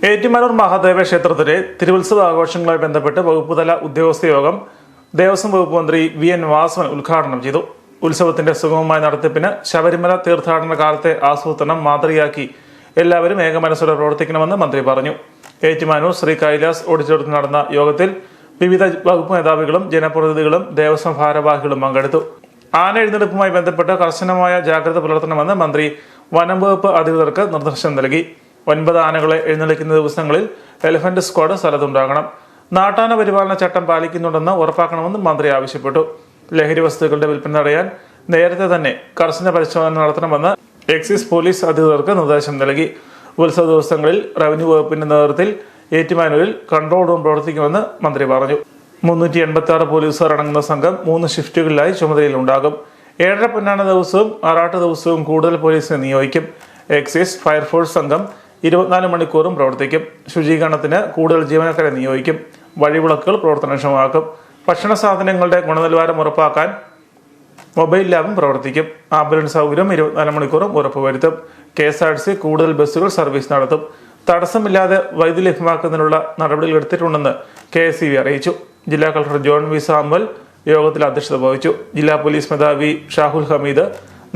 ഏറ്റുമാനൂർ മഹാദേവ ക്ഷേത്രത്തിലെ തിരുവുത്സവ ആഘോഷങ്ങളുമായി ബന്ധപ്പെട്ട് വകുപ്പുതല ഉദ്യോഗസ്ഥ യോഗം ദേവസ്വം വകുപ്പ് മന്ത്രി വി.എൻ. വാസവൻ ഉദ്ഘാടനം ചെയ്തു. ഉത്സവത്തിന്റെ സുഗമമായ നടത്തിപ്പിന് ശബരിമല തീർത്ഥാടന കാലത്തെ ആസൂത്രണം മാതൃകയാക്കി എല്ലാവരും ഏകമനസ്സോടെ പ്രവർത്തിക്കണമെന്ന് മന്ത്രി പറഞ്ഞു. ഏറ്റുമാനൂർ ശ്രീ കൈലാസ് ഓഡിറ്റോറിയത്തിൽ നടന്ന യോഗത്തിൽ വിവിധ വകുപ്പ് മേധാവികളും ജനപ്രതിനിധികളും ദേവസ്വം ഭാരവാഹികളും പങ്കെടുത്തു. ആന എഴുന്നള്ളിപ്പുമായി ബന്ധപ്പെട്ട് കർശനമായ ജാഗ്രത പുലർത്തണമെന്ന് മന്ത്രി വനം വകുപ്പ് അധികൃതർക്ക് നിർദ്ദേശം നൽകി. 9 ആനകളെ എഴുന്നള്ളിക്കുന്ന ദിവസങ്ങളിൽ എലിഫന്റ് സ്ക്വാഡ് സ്ഥലത്തുണ്ടാകണം. നാട്ടാന പരിപാലന ചട്ടം പാലിക്കുന്നുണ്ടെന്ന് ഉറപ്പാക്കണമെന്നും മന്ത്രി ആവശ്യപ്പെട്ടു. ലഹരി വസ്തുക്കളുടെ വിൽപ്പന തടയാൻ നേരത്തെ തന്നെ കർശന പരിശോധന നടത്തണമെന്ന് എക്സൈസ് പോലീസ് അധികൃതർക്ക് നിർദ്ദേശം നൽകി. ഉത്സവ ദിവസങ്ങളിൽ റവന്യൂ വകുപ്പിന്റെ നേതൃത്വത്തിൽ ഏറ്റുമാനൂരിൽ കൺട്രോൾ റൂം പ്രവർത്തിക്കുമെന്ന് മന്ത്രി പറഞ്ഞു. 386 പോലീസുകാർ അടങ്ങുന്ന സംഘം 3 ഷിഫ്റ്റുകളിലായി ചുമതലയിലുണ്ടാകും. 7.5 പൊന്നാന ദിവസവും ആറാട്ട് ദിവസവും കൂടുതൽ പോലീസിനെ നിയോഗിക്കും. എക്സൈസ് ഫയർഫോഴ്സ് സംഘം 24 മണിക്കൂറും പ്രവർത്തിക്കും. ശുചീകരണത്തിന് കൂടുതൽ ജീവനക്കാരെ നിയോഗിക്കും. വഴിവിളക്കുകൾ പ്രവർത്തനക്ഷമമാക്കും. ഭക്ഷണ സാധനങ്ങളുടെ ഗുണനിലവാരം ഉറപ്പാക്കാൻ മൊബൈൽ ലാബും പ്രവർത്തിക്കും. ആംബുലൻസ് സൗകര്യം 24 മണിക്കൂറും ഉറപ്പുവരുത്തും. KSRTC കൂടുതൽ ബസ്സുകൾ സർവീസ് നടത്തും. തടസ്സമില്ലാതെ വൈദ്യുതി ലഭ്യമാക്കുന്നതിനുള്ള നടപടികൾ എടുത്തിട്ടുണ്ടെന്ന് KSEB അറിയിച്ചു. ജില്ലാ കളക്ടർ ജോൺ വി സാമുവൽ യോഗത്തിൽ അധ്യക്ഷത വഹിച്ചു. ജില്ലാ പോലീസ് മേധാവി ഷാഹുൽ ഹമീദ്,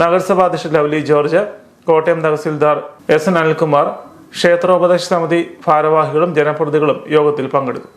നഗരസഭാ അധ്യക്ഷൻ ലവ്ലി ജോർജ്, കോട്ടയം തഹസിൽദാർ SN അനിൽകുമാർ, ക്ഷേത്രോപദേശ സമിതി ഭാരവാഹികളും ജനപ്രതിനിധികളും യോഗത്തിൽ പങ്കെടുത്തു.